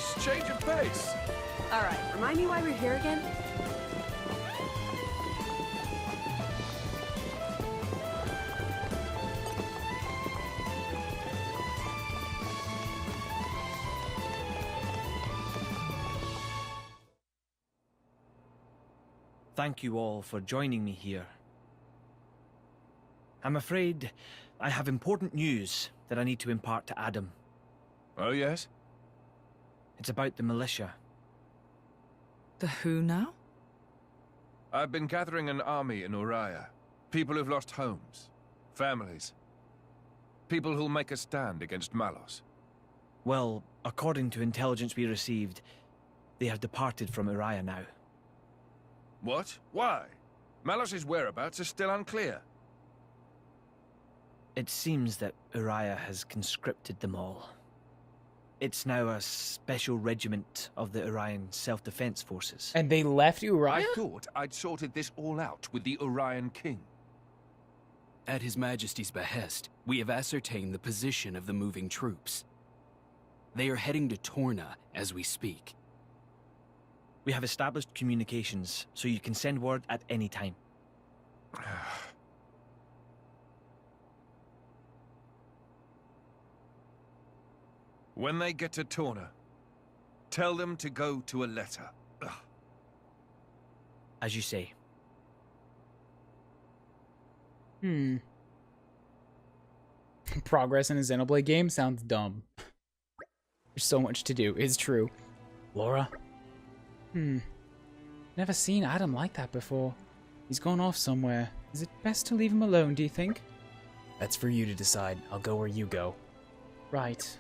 Nice change of pace. All right, remind me why we're here again? Thank you all for joining me here. I'm afraid I have important news that I need to impart to Addam. Oh, yes? It's about the militia. The who now? I've been gathering an army in Uriah. People who've lost homes, families. People who'll make a stand against Malos. Well, according to intelligence we received, they have departed from Uriah now. What? Why? Malos' whereabouts are still unclear. It seems that Uriah has conscripted them all. It's now a special regiment of the Urian Self-Defense Forces. And they left Uriah? I thought I'd sorted this all out with the Urian king. At His Majesty's behest, we have ascertained the position of the moving troops. They are heading to Torna as we speak. We have established communications, so you can send word at any time. When they get to Torna, tell them to go to a letter. Ugh. As you say. Progress in a Xenoblade game sounds dumb. There's so much to do. It's true. Laura? Never seen Addam like that before. He's gone off somewhere. Is it best to leave him alone, do you think? That's for you to decide. I'll go where you go. Right.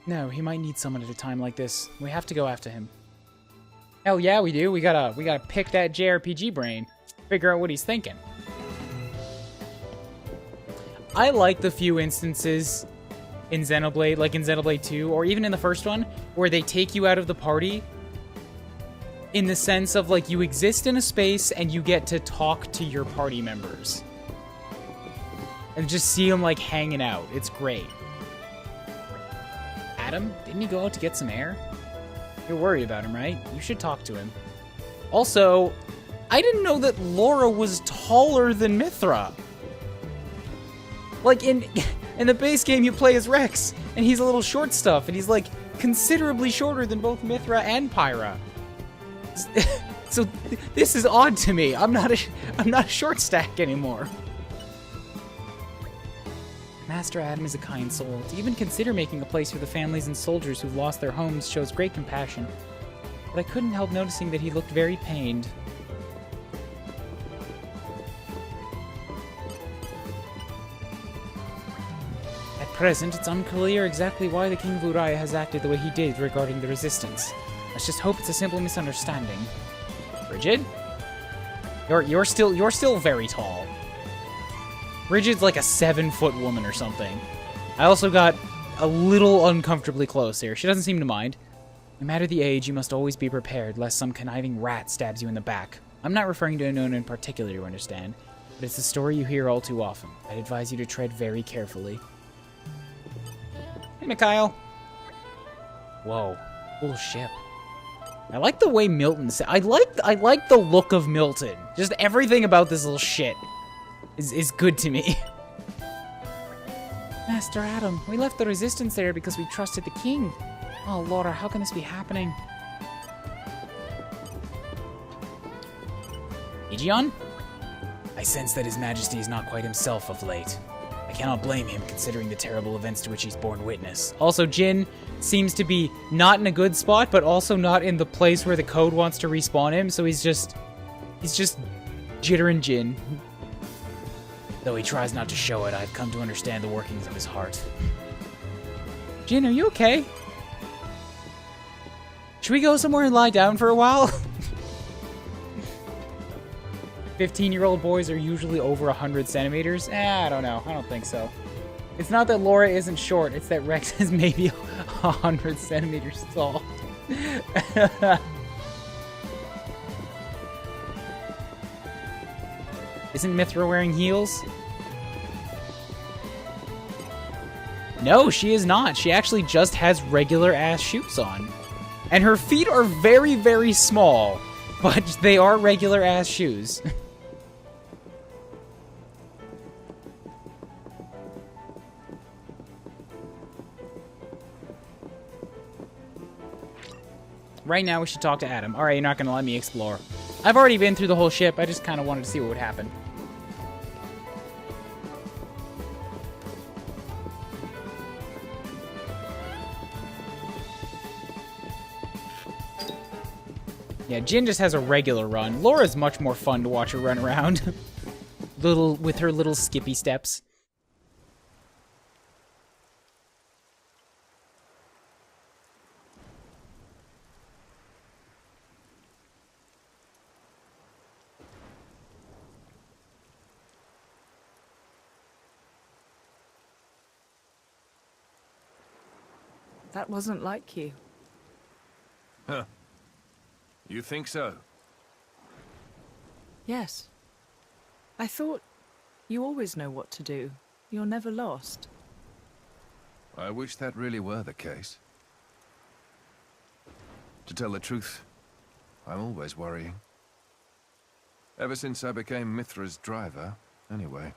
No, he might need someone at a time like this. We have to go after him. Hell yeah, we do. We gotta pick that JRPG brain. Figure out what he's thinking. I like the few instances in Xenoblade, like in Xenoblade 2, or even in the first one, where they take you out of the party in the sense of, like, you exist in a space and you get to talk to your party members. And just see them, like, hanging out. It's great. Addam, didn't he go out to get some air? You're worried about him, right? You should talk to him. Also, I didn't know that Laura was taller than Mithra. Like, in the base game, you play as Rex, and he's a little short stuff, and he's, like, considerably shorter than both Mithra and Pyra. So, this is odd to me. I'm not a short stack anymore. Master Addam is a kind soul. To even consider making a place for the families and soldiers who've lost their homes shows great compassion. But I couldn't help noticing that he looked very pained. At present, it's unclear exactly why the King of Uriah has acted the way he did regarding the resistance. Let's just hope it's a simple misunderstanding. Bridget? You're still very tall. Bridget's like a 7-foot woman or something. I also got a little uncomfortably close here. She doesn't seem to mind. No matter the age, you must always be prepared, lest some conniving rat stabs you in the back. I'm not referring to anyone in particular, you understand, but it's a story you hear all too often. I'd advise you to tread very carefully. Hey, Mikhail. Whoa, cool ship. I like the way Milton said. I like the look of Milton. Just everything about this little shit is good to me. Master Addam, we left the resistance there because we trusted the king. Oh, Laura, how can this be happening? Egeon? I sense that His Majesty is not quite himself of late. I cannot blame him, considering the terrible events to which he's borne witness. Also, Jin seems to be not in a good spot, but also not in the place where the code wants to respawn him, so he's just jittering Jin. Though he tries not to show it, I've come to understand the workings of his heart. Jin, are you okay? Should we go somewhere and lie down for a while? 15-year-old boys are usually over 100 centimeters. I don't know. I don't think so. It's not that Laura isn't short. It's that Rex is maybe 100 centimeters tall. Isn't Mithra wearing heels? No, she is not. She actually just has regular ass shoes on. And her feet are very, very small, but they are regular ass shoes. Right now, we should talk to Addam. Alright, you're not gonna let me explore. I've already been through the whole ship. I just kind of wanted to see what would happen. Yeah, Jin just has a regular run. Laura's much more fun to watch her run around. With her little skippy steps. That wasn't like you. Huh. You think so? Yes. I thought you always know what to do. You're never lost. I wish that really were the case. To tell the truth, I'm always worrying. Ever since I became Mithra's driver, anyway.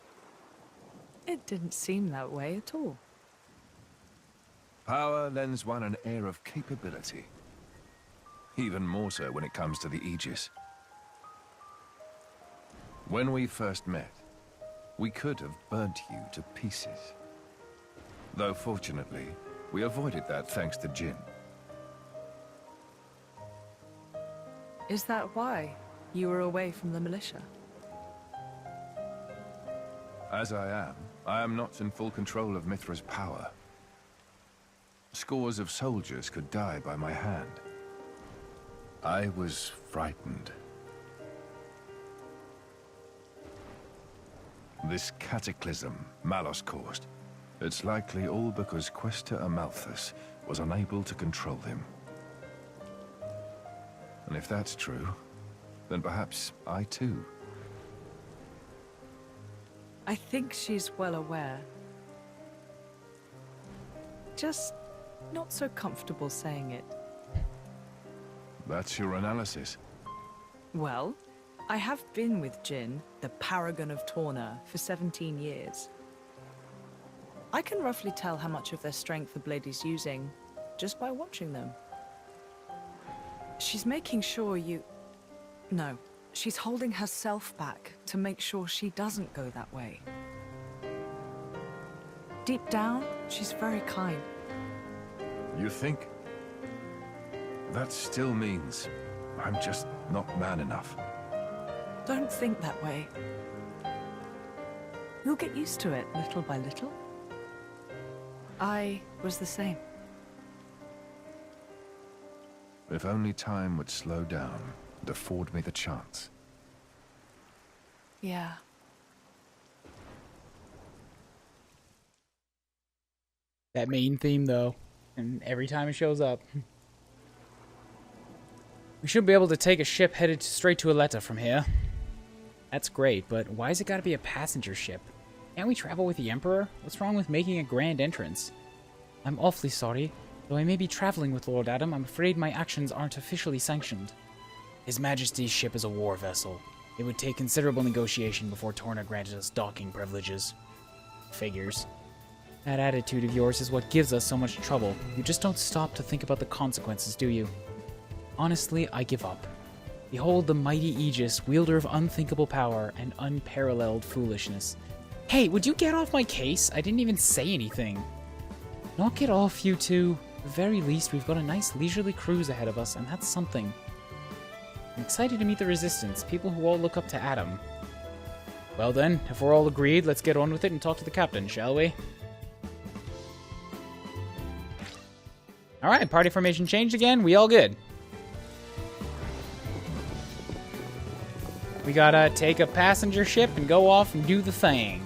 It didn't seem that way at all. Power lends one an air of capability. Even more so when it comes to the Aegis. When we first met, we could have burnt you to pieces. Though fortunately, we avoided that thanks to Jin. Is that why you were away from the militia? As I am not in full control of Mithra's power. Scores of soldiers could die by my hand. I was frightened. This cataclysm Malos caused, it's likely all because Questa Amalthus was unable to control him. And if that's true, then perhaps I too. I think she's well aware. Just not so comfortable saying it. That's your analysis. Well, I have been with Jin, the paragon of Torna, for 17 years. I can roughly tell how much of their strength the blade is using just by watching them. She's making sure you... No, she's holding herself back to make sure she doesn't go that way. Deep down, she's very kind. You think? That still means I'm just not man enough. Don't think that way. You'll get used to it little by little. I was the same. If only time would slow down and afford me the chance. Yeah. That main theme, though. And every time it shows up. We should be able to take a ship headed straight to Aletta from here. That's great, but why's it gotta be a passenger ship? Can't we travel with the Emperor? What's wrong with making a grand entrance? I'm awfully sorry. Though I may be traveling with Lord Addam, I'm afraid my actions aren't officially sanctioned. His Majesty's ship is a war vessel. It would take considerable negotiation before Torna granted us docking privileges. Figures. That attitude of yours is what gives us so much trouble. You just don't stop to think about the consequences, do you? Honestly, I give up. Behold the mighty Aegis, wielder of unthinkable power and unparalleled foolishness. Hey, would you get off my case? I didn't even say anything. Knock it off, you two. At the very least, we've got a nice leisurely cruise ahead of us, and that's something. I'm excited to meet the Resistance, people who all look up to Addam. Well then, if we're all agreed, let's get on with it and talk to the captain, shall we? Alright, party formation changed again. We all good. We gotta take a passenger ship and go off and do the thing.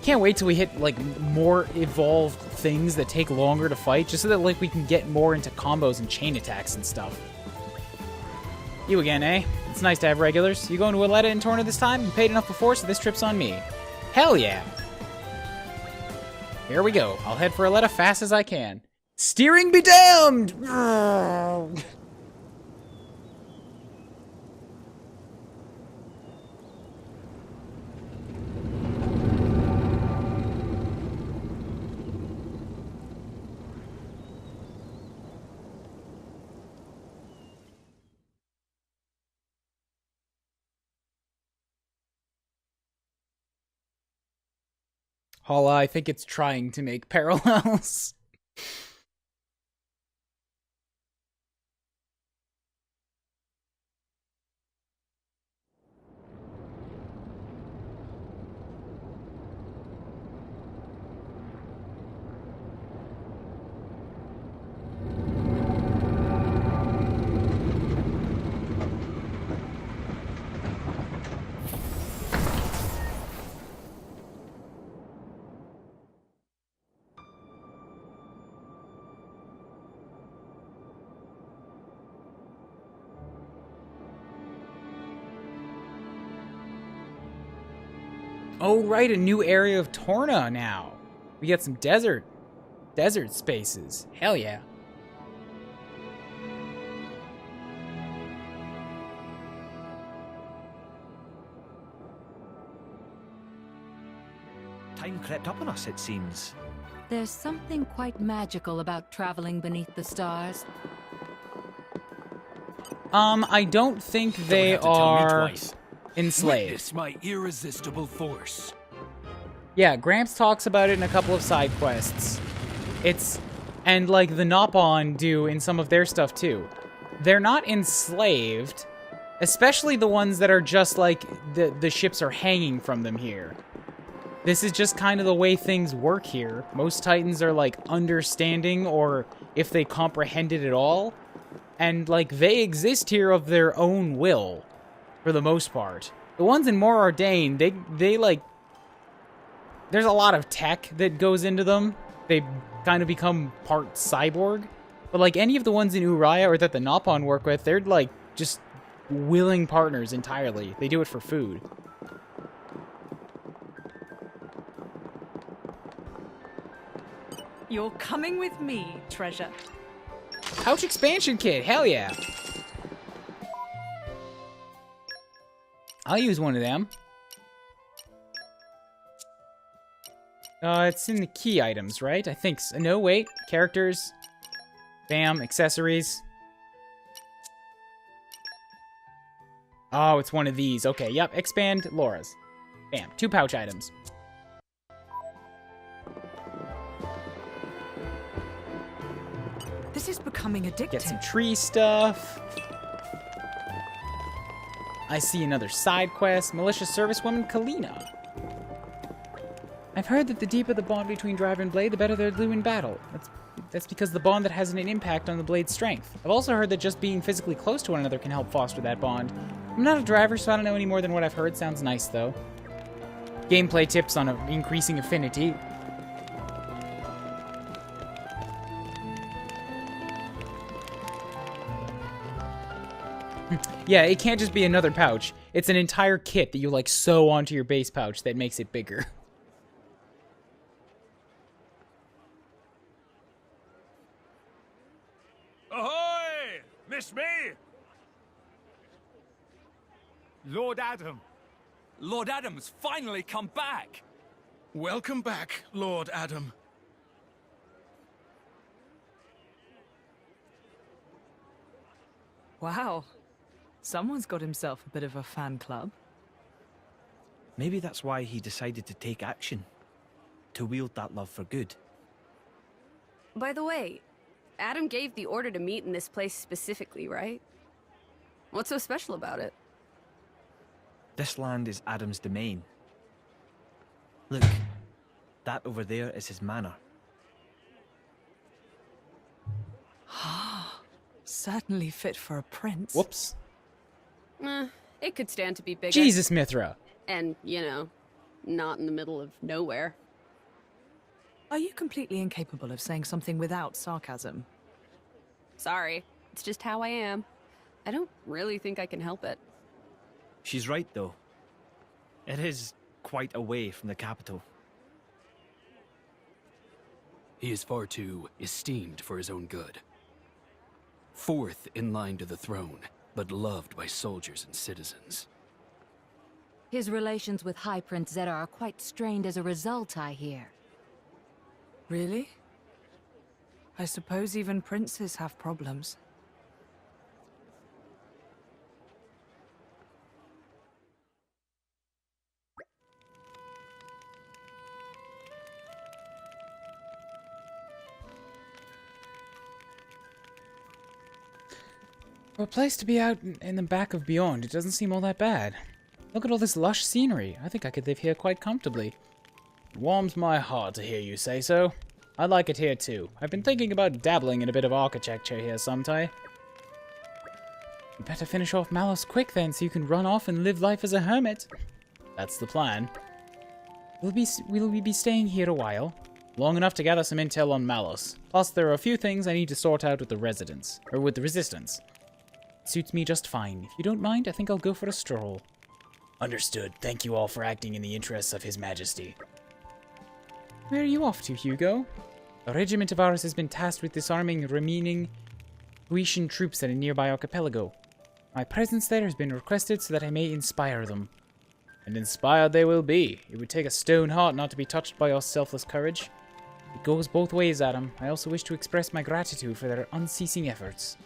Can't wait till we hit, like, more evolved things that take longer to fight, just so that, like, we can get more into combos and chain attacks and stuff. You again, eh? It's nice to have regulars. You going to Willetta and Torna this time? You paid enough before, so this trip's on me. Hell yeah! Here we go. I'll head for Willetta fast as I can. Steering be damned! Hala, I think it's trying to make parallels. Oh, right, a new area of Torna now. We get some desert spaces. Hell yeah. Time crept up on us, it seems. There's something quite magical about traveling beneath the stars. I don't think they Don't have to tell me are twice. enslaved. Witness my irresistible force. Yeah, Gramps talks about it in a couple of side quests. And like the Nopon do in some of their stuff too. They're not enslaved, especially the ones that are just like the ships are hanging from them here. This is just kind of the way things work here. Most Titans are like understanding, or if they comprehend it at all. And like they exist here of their own will, for the most part. The ones in More Ardain, they like, there's a lot of tech that goes into them. They kind of become part cyborg. But like any of the ones in Uriah or that the Nopon work with, they're like just willing partners entirely. They do it for food. You're coming with me, treasure. Pouch expansion kit, hell yeah. I'll use one of them. It's in the key items, right? I think so. No, wait. Characters. Bam, accessories. Oh, it's one of these. Okay, yep. Expand Laura's. Bam, 2 pouch items. This is becoming addictive. Get some tree stuff. I see another side quest. Malicious servicewoman Kalina. I've heard that the deeper the bond between driver and blade, the better they'll do in battle. That's because the bond that has an impact on the blade's strength. I've also heard that just being physically close to one another can help foster that bond. I'm not a driver, so I don't know any more than what I've heard. Sounds nice, though. Gameplay tips on increasing affinity. Yeah, it can't just be another pouch. It's an entire kit that you, like, sew onto your base pouch that makes it bigger. Ahoy! Miss me? Lord Addam. Lord Addam's finally come back. Welcome back, Lord Addam. Wow. Someone's got himself a bit of a fan club. Maybe that's why he decided to take action. To wield that love for good. By the way, Addam gave the order to meet in this place specifically, right? What's so special about it? This land is Addam's domain. Look, that over there is his manor. Certainly fit for a prince. Whoops. It could stand to be bigger. Jesus, Mithra. And, you know, not in the middle of nowhere. Are you completely incapable of saying something without sarcasm? Sorry, it's just how I am. I don't really think I can help it. She's right, though. It is quite away from the capital. He is far too esteemed for his own good. Fourth in line to the throne, but loved by soldiers and citizens. His relations with High Prince Zeta are quite strained as a result, I hear. Really? I suppose even princes have problems. For a place to be out in the back of Beyond, it doesn't seem all that bad. Look at all this lush scenery. I think I could live here quite comfortably. It warms my heart to hear you say so. I like it here too. I've been thinking about dabbling in a bit of architecture here sometime. You better finish off Malos quick then, so you can run off and live life as a hermit. That's the plan. Will we be staying here a while? Long enough to gather some intel on Malos. Plus, there are a few things I need to sort out with the residents. Or with the resistance. It suits me just fine. If you don't mind, I think I'll go for a stroll. Understood. Thank you all for acting in the interests of His Majesty. Where are you off to, Hugo? A regiment of ours has been tasked with disarming remaining Grecian troops at a nearby archipelago. My presence there has been requested so that I may inspire them. And inspired they will be. It would take a stone heart not to be touched by your selfless courage. It goes both ways, Addam. I also wish to express my gratitude for their unceasing efforts.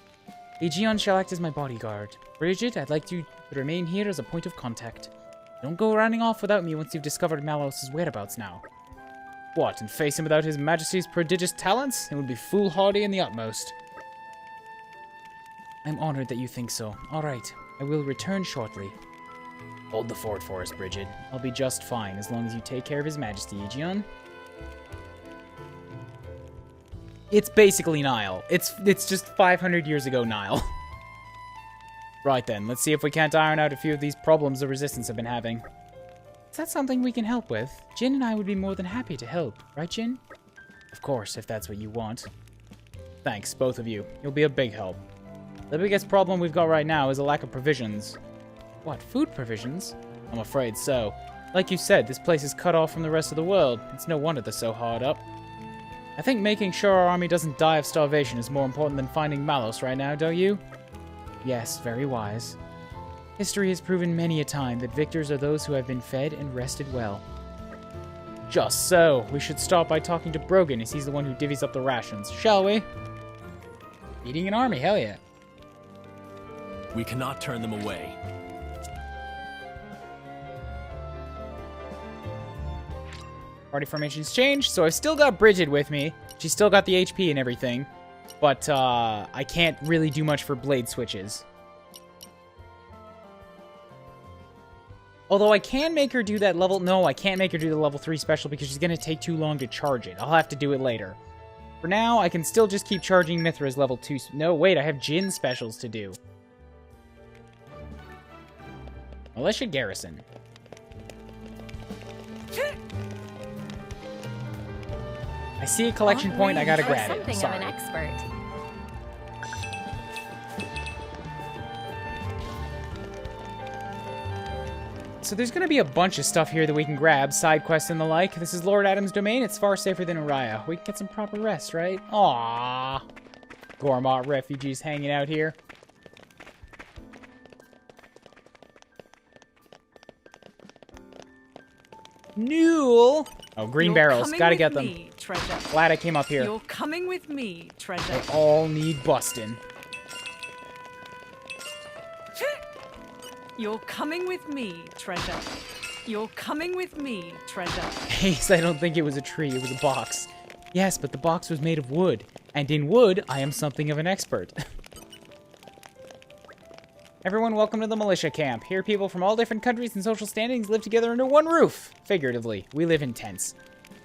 Aegeon shall act as my bodyguard. Bridget, I'd like you to remain here as a point of contact. Don't go running off without me once you've discovered Malos' whereabouts now. What, and face him without His Majesty's prodigious talents? It would be foolhardy in the utmost. I'm honored that you think so. Alright, I will return shortly. Hold the fort for us, Bridget. I'll be just fine as long as you take care of His Majesty, Aegeon. It's basically Nile. It's just 500 years ago Nile. Right then, let's see if we can't iron out a few of these problems the Resistance have been having. Is that something we can help with? Jin and I would be more than happy to help, right, Jin? Of course, if that's what you want. Thanks, both of you. You'll be a big help. The biggest problem we've got right now is a lack of provisions. What, food provisions? I'm afraid so. Like you said, this place is cut off from the rest of the world. It's no wonder they're so hard up. I think making sure our army doesn't die of starvation is more important than finding Malos right now, don't you? Yes, very wise. History has proven many a time that victors are those who have been fed and rested well. Just so. We should start by talking to Brogan, as he's the one who divvies up the rations, shall we? Eating an army, hell yeah. We cannot turn them away. Party formation's changed, so I've still got Bridget with me. She's still got the HP and everything. But, I can't really do much for blade switches. Although I can make her do that level... No, I can't make her do the level 3 special because she's going to take too long to charge it. I'll have to do it later. For now, I can still just keep charging Mithra's level 2... No, wait, I have Jin specials to do. Militia Garrison. I see a collection point, I gotta grab it. Sorry. Of an expert. So there's gonna be a bunch of stuff here that we can grab, side quests and the like. This is Lord Addam's domain, it's far safer than Uriah. We can get some proper rest, right? Aww. Gormott refugees hanging out here. Newell! Oh, green barrels. Gotta get them. Me, treasure. Glad I came up here. You're coming with me, treasure. They all need busting. You're coming with me, treasure. You're coming with me, treasure. Ace, I don't think it was a tree, it was a box. Yes, but the box was made of wood. And in wood, I am something of an expert. Everyone, welcome to the militia camp. Here, people from all different countries and social standings live together under one roof. Figuratively, we live in tents.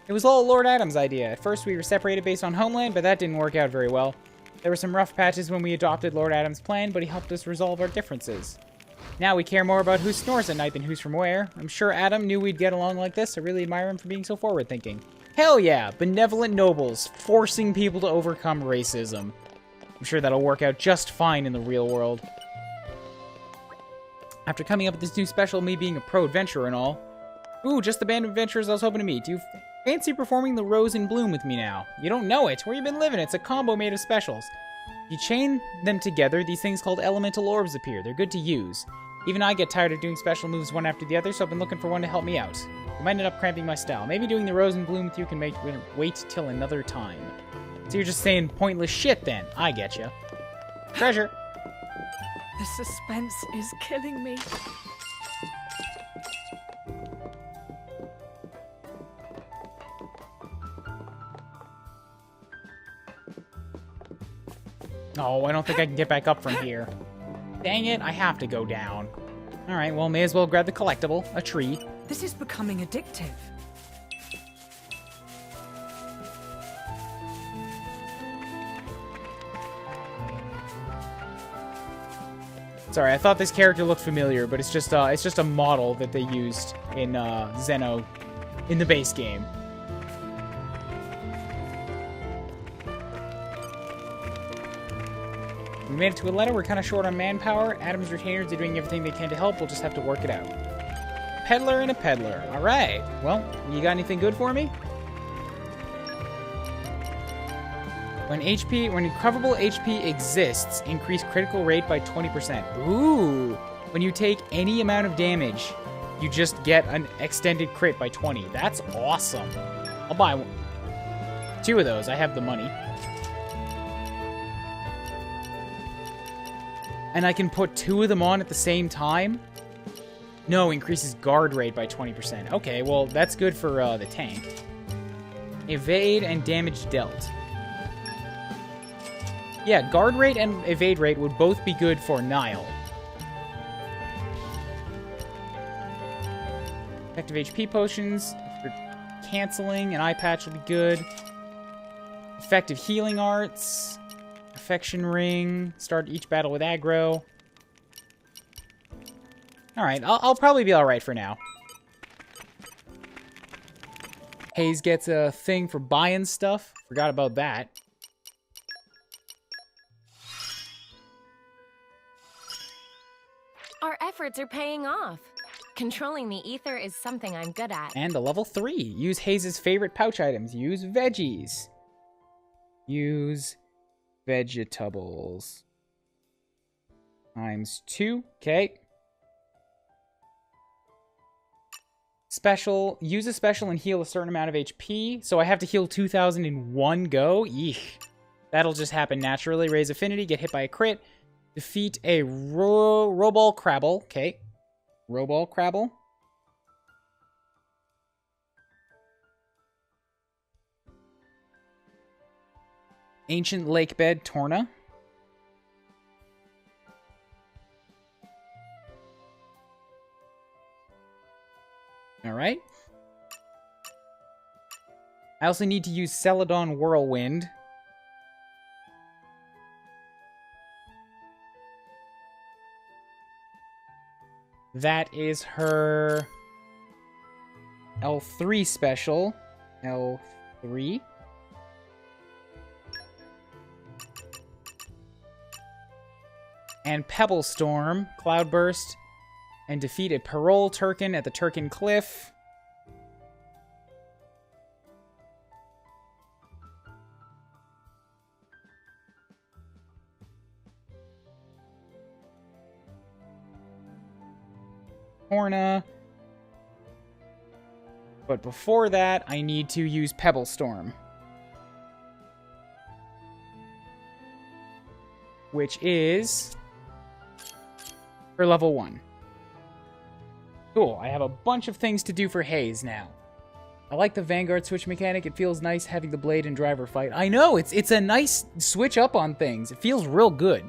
It was all Lord Addam's idea. At first, we were separated based on homeland, but that didn't work out very well. There were some rough patches when we adopted Lord Addam's plan, but he helped us resolve our differences. Now we care more about who snores at night than who's from where. I'm sure Addam knew we'd get along like this. I really admire him for being so forward-thinking. Hell yeah! Benevolent nobles, forcing people to overcome racism. I'm sure that'll work out just fine in the real world. After coming up with this new special, me being a pro adventurer and all. Ooh, just the band of adventurers I was hoping to meet. Do you fancy performing the Rose in Bloom with me now? You don't know it. Where you been living? It's a combo made of specials. You chain them together, these things called elemental orbs appear. They're good to use. Even I get tired of doing special moves one after the other, so I've been looking for one to help me out. You might end up cramping my style. Maybe doing the Rose and Bloom with you can make wait till another time. So you're just saying pointless shit then. I get you. Treasure. The suspense is killing me. Oh, I don't think I can get back up from here. Dang it, I have to go down. Alright, well, may as well grab the collectible, a tree. This is becoming addictive. Sorry, I thought this character looked familiar, but it's just a model that they used in Zeno in the base game. We made it to a letter. We're kind of short on manpower. Addam's retainers are doing everything they can to help. We'll just have to work it out. Peddler and a peddler. All right. Well, you got anything good for me? When recoverable HP exists, increase critical rate by 20%. Ooh. When you take any amount of damage, you just get an extended crit by 20. That's awesome. I'll buy one. 2 of those. I have the money. And I can put 2 of them on at the same time? No, increases guard rate by 20%. Okay, well, that's good for the tank. Evade and damage dealt. Yeah, guard rate and evade rate would both be good for Nile. Effective HP potions for canceling. An eye patch will be good. Effective healing arts. Affection ring. Start each battle with aggro. Alright, I'll probably be alright for now. Hayes gets a thing for buying stuff. Forgot about that. Our efforts are paying off. Controlling the ether is something I'm good at. And a level 3. Use Hayes' favorite pouch items. Use veggies. Use vegetables. ×2. Okay. Special. Use a special and heal a certain amount of HP. So I have to heal 2,000 in one go? Eesh. That'll just happen naturally. Raise affinity. Get hit by a crit. Defeat a Roball Crabble. Okay. Roball Crabble. Ancient Lakebed Torna. Alright. I also need to use Celadon Whirlwind. That is her L3 special. L3. And Pebble Storm, Cloudburst, and defeat a Parole Turkin at the Turkin Cliff. Torna. But before that, I need to use Pebble Storm. Which is for level 1. Cool, I have a bunch of things to do for Hayes now. I like the Vanguard switch mechanic. It feels nice having the blade and driver fight. I know, it's a nice switch up on things. It feels real good.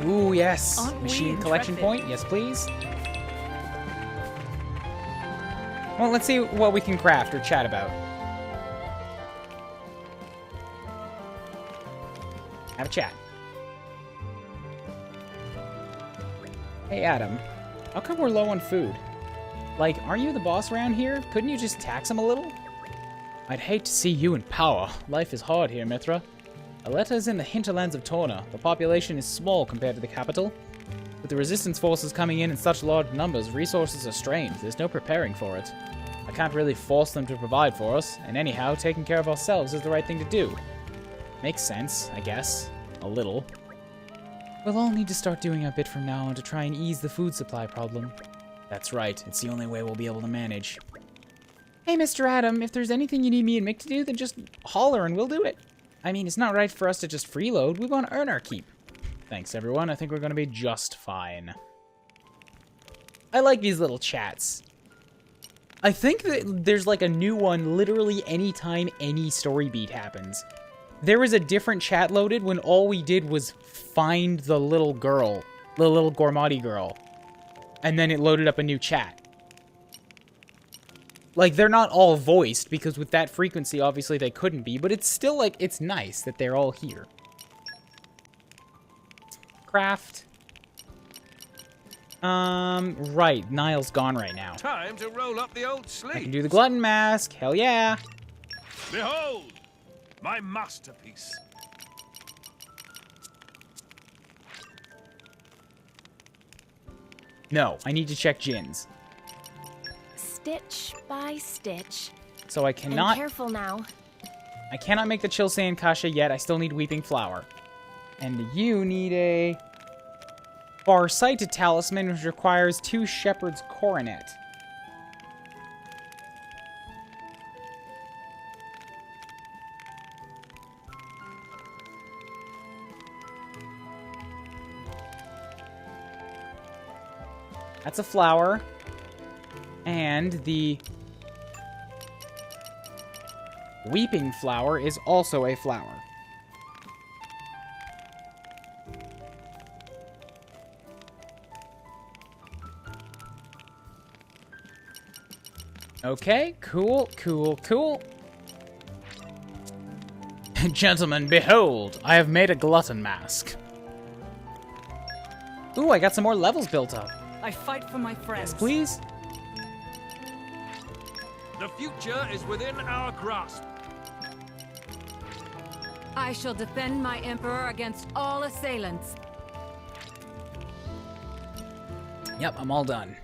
Ooh, yes. Machine collection point. Yes, please. Well, let's see what we can craft or chat about. chat. Hey, Addam. How come we're low on food? Like, aren't you the boss around here? Couldn't you just tax him a little? I'd hate to see you in power. Life is hard here, Mithra. Aletta is in the hinterlands of Torna. The population is small compared to the capital. With the resistance forces coming in such large numbers, resources are strained. There's no preparing for it. I can't really force them to provide for us, and anyhow, taking care of ourselves is the right thing to do. Makes sense, I guess. A little. We'll all need to start doing our bit from now on to try and ease the food supply problem. That's right, it's the only way we'll be able to manage. Hey, Mr. Addam, if there's anything you need me and Mick to do, then just holler and we'll do it. I mean, it's not right for us to just freeload. We want to earn our keep. Thanks, everyone. I think we're going to be just fine. I like these little chats. I think that there's like a new one literally anytime any story beat happens. There was a different chat loaded when all we did was find the little girl, the little Gormati girl. And then it loaded up a new chat. Like, they're not all voiced, because with that frequency, obviously they couldn't be, but it's still, like, it's nice that they're all here. Craft. Right, Niall's gone right now. Time to roll up the old I sleeves. can do the glutton mask, hell yeah. Behold, my masterpiece. No, I need to check Jin's. Stitch by stitch. So I And cannot... careful now. I cannot make the Chill Sand Kasha yet. I still need Weeping Flower. And you need a Far-Sighted Talisman, which requires 2 Shepherd's Coronet. That's a flower. And the Weeping Flower is also a flower. Okay, cool. Gentlemen, behold, I have made a glutton mask. Ooh, I got some more levels built up. I fight for my friends. Yes, please. The future is within our grasp. I shall defend my Emperor against all assailants. Yep, I'm all done.